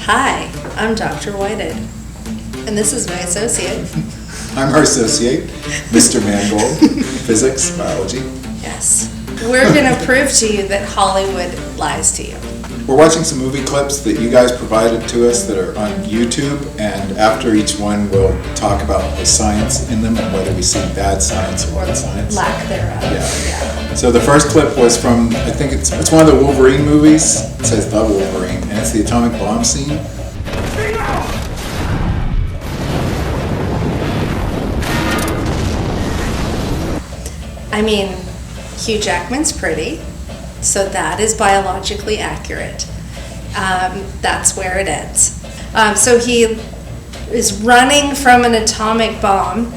Hi, I'm Dr. Whited, and this is my associate. I'm our associate, Mr. Mangold, physics, biology. Yes. We're going to prove to you that Hollywood lies to you. We're watching some movie clips that you guys provided to us that are on YouTube, and after each one we'll talk about the science in them and whether we see bad science or good science. Lack thereof. Yeah. So the first clip was from, I think it's one of the Wolverine movies. It says The Wolverine, and it's the atomic bomb scene. I mean, Hugh Jackman's pretty, so that is biologically accurate. That's where it ends. So he is running from an atomic bomb,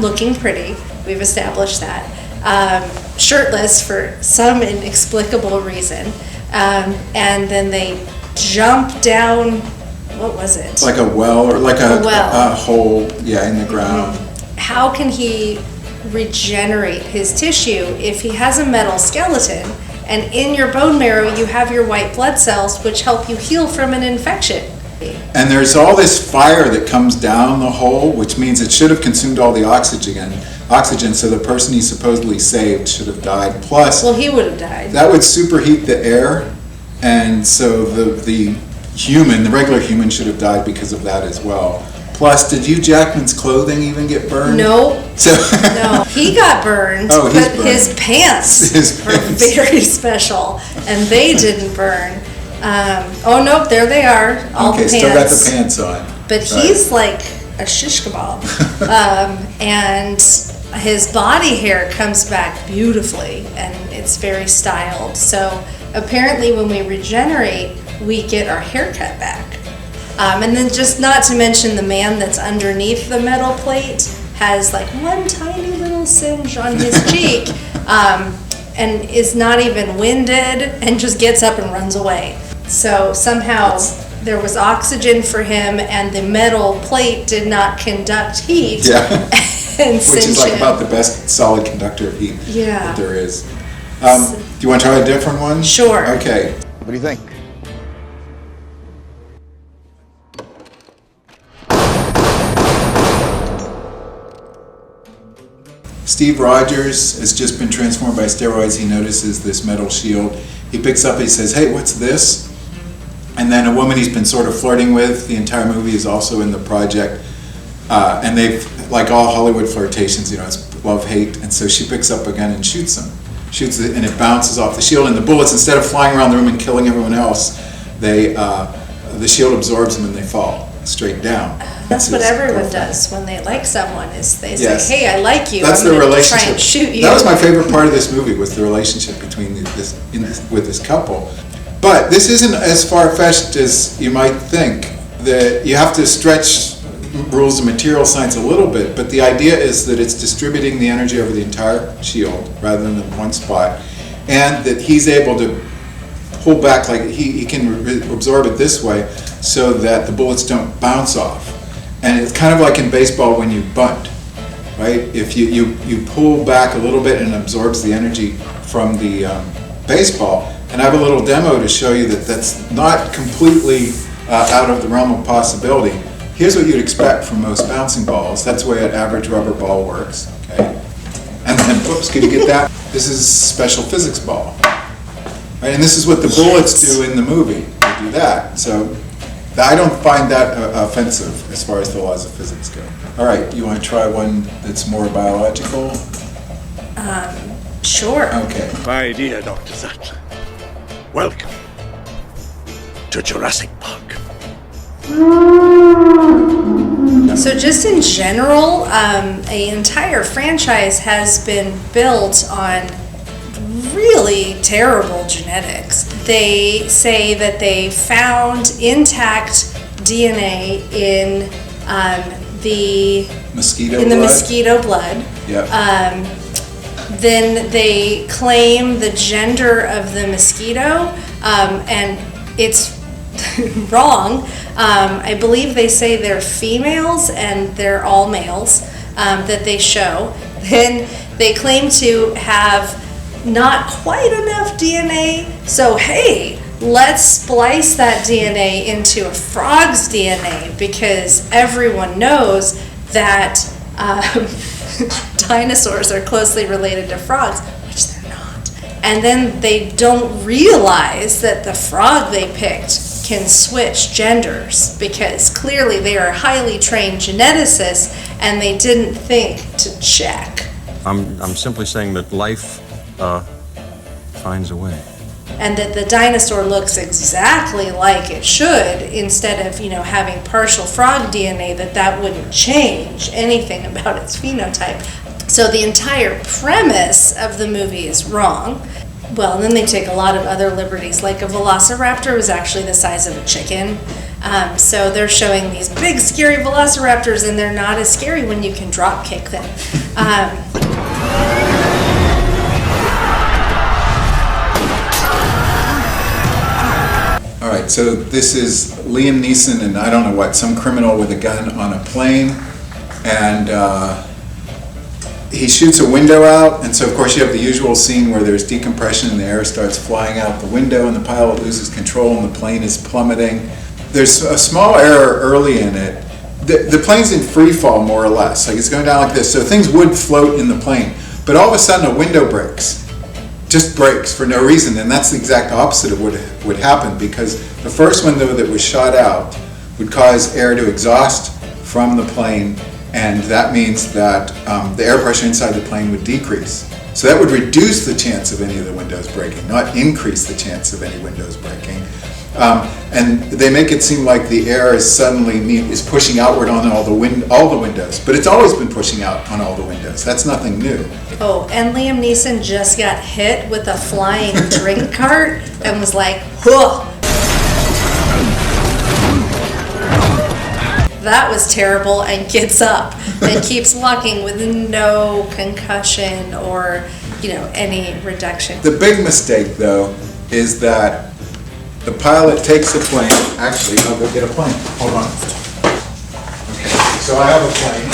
looking pretty. We've established that. Shirtless for some inexplicable reason. And then they jump down, what was it? Like a well or like a well. A hole, yeah, in the ground. How can he regenerate his tissue if he has a metal skeleton and in your bone marrow you have your white blood cells which help you heal from an infection? And there's all this fire that comes down the hole, which means it should have consumed all the oxygen, so the person he supposedly saved should have died. Plus, well, he would have died. That would superheat the air, and so the regular human should have died because of that as well. Plus, did Hugh Jackman's clothing even get burned? No. No, he got burned, but his pants were very special, and they didn't burn. Oh, nope, there they are, all the pants. Still got the pants on. But right. He's like a shish kebab. And his body hair comes back beautifully, and it's very styled. So apparently when we regenerate, we get our haircut back. And then just not to mention the man that's underneath the metal plate has like one tiny little singe on his cheek and is not even winded and just gets up and runs away. So somehow there was oxygen for him and the metal plate did not conduct heat. Yeah. And which is like about the best solid conductor of heat that there is. Do you want to try a different one? Sure. Okay. What do you think? Steve Rogers has just been transformed by steroids. He notices this metal shield. He picks up, he says, "Hey, what's this?" And then a woman he's been sort of flirting with the entire movie is also in the project. And they've, like all Hollywood flirtations, it's love-hate. And so she picks up a gun and shoots him. Shoots it, and it bounces off the shield. And the bullets, instead of flying around the room and killing everyone else, the shield absorbs them and they fall straight down. That's what everyone does when they like someone, is they say, yes. "Hey, I like you. That's I'm the gonna relationship. Try and shoot you." That was my favorite part of this movie, was the relationship between with this couple. But this isn't as far-fetched as you might think. That you have to stretch rules of material science a little bit, but the idea is that it's distributing the energy over the entire shield rather than in one spot, and that he's able to pull back, like he can absorb it this way so that the bullets don't bounce off. And it's kind of like in baseball when you bunt, right? If you pull back a little bit and it absorbs the energy from the baseball. And I have a little demo to show you that that's not completely out of the realm of possibility. Here's what you'd expect from most bouncing balls. That's the way an average rubber ball works, okay? And then, whoops, could you get that? This is special physics ball. Right? And this is what the bullets do in the movie. They do that. So I don't find that offensive as far as the laws of physics go. All right, you want to try one that's more biological? Sure. Okay. My dear Dr. Sattler, welcome to Jurassic Park. So just in general, an entire franchise has been built on really terrible genetics. They say that they found intact DNA in the mosquito blood. Yeah. Then they claim the gender of the mosquito, and it's wrong. I believe they say they're females and they're all males that they show. Then they claim to have not quite enough DNA, so hey, let's splice that DNA into a frog's DNA, because everyone knows that dinosaurs are closely related to frogs, which they're not. And then they don't realize that the frog they picked can switch genders, because clearly they are highly trained geneticists and they didn't think to check. I'm simply saying that life finds a way. And that the dinosaur looks exactly like it should, instead of, having partial frog DNA, that wouldn't change anything about its phenotype. So the entire premise of the movie is wrong. Well, and then they take a lot of other liberties, like a velociraptor was actually the size of a chicken. So they're showing these big scary velociraptors, and they're not as scary when you can drop kick them. All right, so this is Liam Neeson and I don't know what, some criminal with a gun on a plane, and he shoots a window out, and so of course you have the usual scene where there's decompression and the air starts flying out the window and the pilot loses control and the plane is plummeting. There's a small error early in it. The plane's in free fall, more or less, like it's going down like this, so things would float in the plane, but all of a sudden a window breaks. Just breaks for no reason, and that's the exact opposite of what would happen, because the first window that was shot out would cause air to exhaust from the plane, and that means that the air pressure inside the plane would decrease. So that would reduce the chance of any of the windows breaking, not increase the chance of any windows breaking. And they make it seem like the air is suddenly pushing outward on all the windows, but it's always been pushing out on all the windows. That's nothing new. Oh, and Liam Neeson just got hit with a flying drink cart and was like, "Huh." That was terrible, and gets up and keeps walking with no concussion or, any reduction. The big mistake, though, is that the pilot takes the plane. Actually, I'll go get a plane. Hold on. Okay, so I have a plane.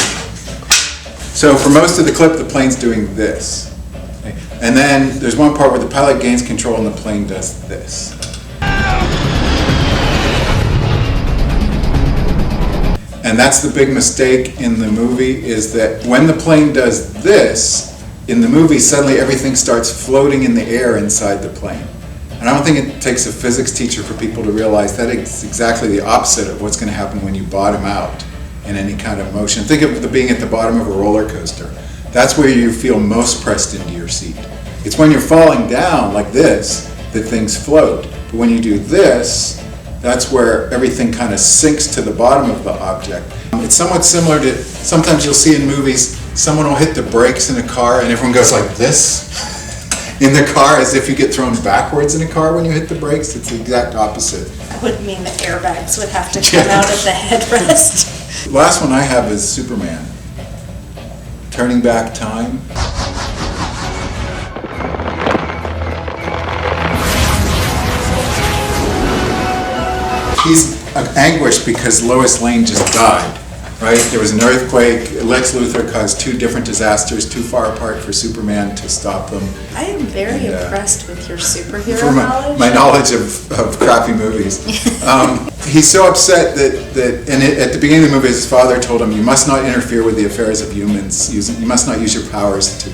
So for most of the clip, the plane's doing this. Okay. And then there's one part where the pilot gains control and the plane does this. And that's the big mistake in the movie, is that when the plane does this, in the movie, suddenly everything starts floating in the air inside the plane. And I don't think it takes a physics teacher for people to realize that it's exactly the opposite of what's going to happen when you bottom out in any kind of motion. Think of being at the bottom of a roller coaster. That's where you feel most pressed into your seat. It's when you're falling down like this that things float. But when you do this, that's where everything kind of sinks to the bottom of the object. It's somewhat similar to, sometimes you'll see in movies, someone will hit the brakes in a car and everyone goes like this in the car, as if you get thrown backwards in a car when you hit the brakes. It's the exact opposite. That would mean the airbags would have to come out of the headrest. The last one I have is Superman. Turning back time. He's anguished because Lois Lane just died, right? There was an earthquake. Lex Luthor caused two different disasters too far apart for Superman to stop them. I am very impressed with your superhero for knowledge. My knowledge of crappy movies. He's so upset that and at the beginning of the movie, his father told him, "You must not interfere with the affairs of humans. You must not use your powers to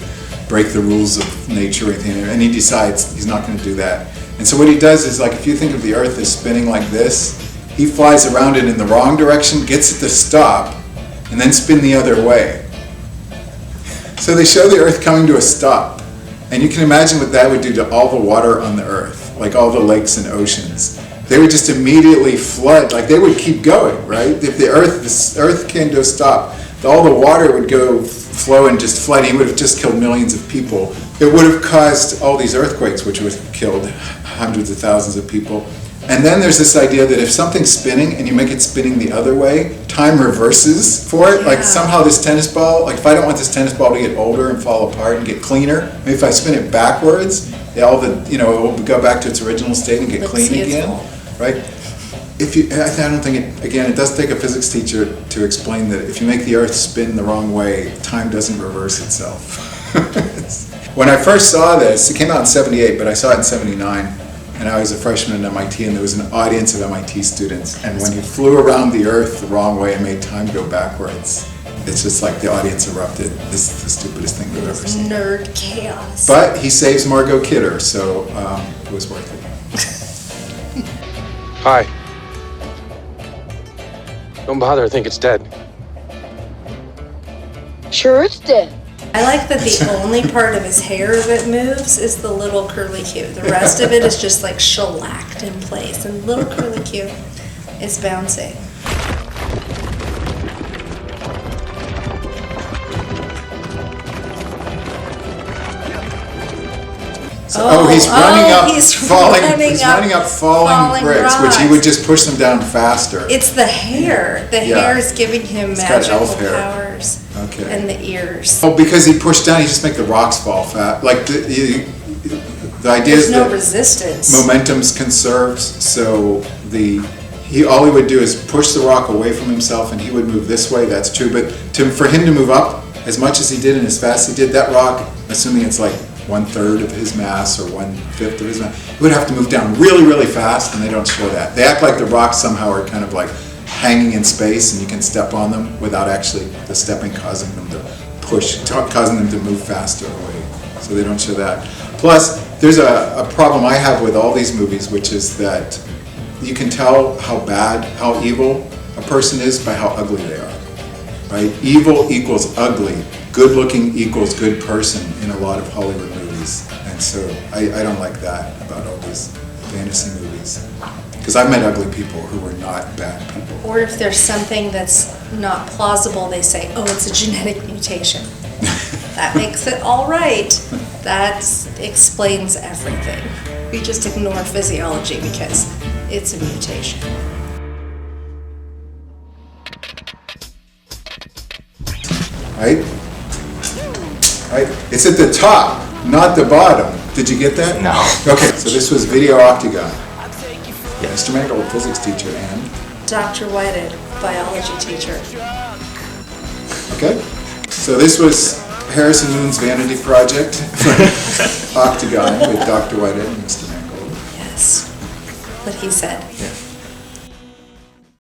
break the rules of nature or anything." And he decides he's not going to do that. And so what he does is, like, if you think of the Earth as spinning like this, he flies around it in the wrong direction, gets it to stop, and then spin the other way. So they show the Earth coming to a stop. And you can imagine what that would do to all the water on the Earth, like all the lakes and oceans. They would just immediately flood, like they would keep going, right? If this Earth came to a stop, all the water would go flow and just flood. He would have just killed millions of people. It would have caused all these earthquakes, which would have killed hundreds of thousands of people. And then there's this idea that if something's spinning and you make it spinning the other way, time reverses for it. Yeah. Like somehow this tennis ball, like if I don't want this tennis ball to get older and fall apart and get cleaner, maybe if I spin it backwards, it will go back to its original state and get clean again, right? I don't think it does take a physics teacher to explain that if you make the Earth spin the wrong way, time doesn't reverse itself. When I first saw this, it came out in '78, but I saw it in '79. And and I was a freshman at MIT, and there was an audience of MIT students, and when he flew around the Earth the wrong way and made time go backwards, it's just like the audience erupted. This is the stupidest thing they've ever seen. Nerd chaos. But he saves Margot Kidder, so it was worth it. Hi. Don't bother, I think it's dead. Sure it's dead. I like that the only part of his hair that moves is the little curly-Q. The rest of it is just like shellacked in place, and little curly-Q is bouncing. He's running up, he's falling falling bricks, which he rocks. would just push them down faster. It's the hair. The Yeah. hair is giving him It's got magical elf hair. powers. Okay. And the ears. Oh, because he pushed down, he just make the rocks fall fast. Like the idea There's is no that resistance. momentum's conserved, so all he would do is push the rock away from himself, and he would move this way. That's true, but for him to move up as much as he did and as fast as he did, that rock, assuming it's like 1/3 of his mass or 1/5 of his mass, he would have to move down really, really fast, and they don't show that. They act like the rocks somehow are kind of like hanging in space, and you can step on them without actually the stepping causing them to causing them to move faster away. So they don't show that. Plus, there's a problem I have with all these movies, which is that you can tell how bad, how evil a person is by how ugly they are. Right? Evil equals ugly. Good looking equals good person in a lot of Hollywood movies. And so I don't like that about all these fantasy movies. Because I've met ugly people who were not bad people. Or if there's something that's not plausible, they say, oh, it's a genetic mutation. That makes it all right. That explains everything. We just ignore physiology because it's a mutation. Right? Right? It's at the top, not the bottom. Did you get that? No. Okay, so this was Video Octagon. Mr. Mangold, physics teacher, and? Dr. Whited, biology teacher. Okay. So this was Harrison Moon's vanity project, Octagon, with Dr. Whited and Mr. Mangold. Yes. But he said,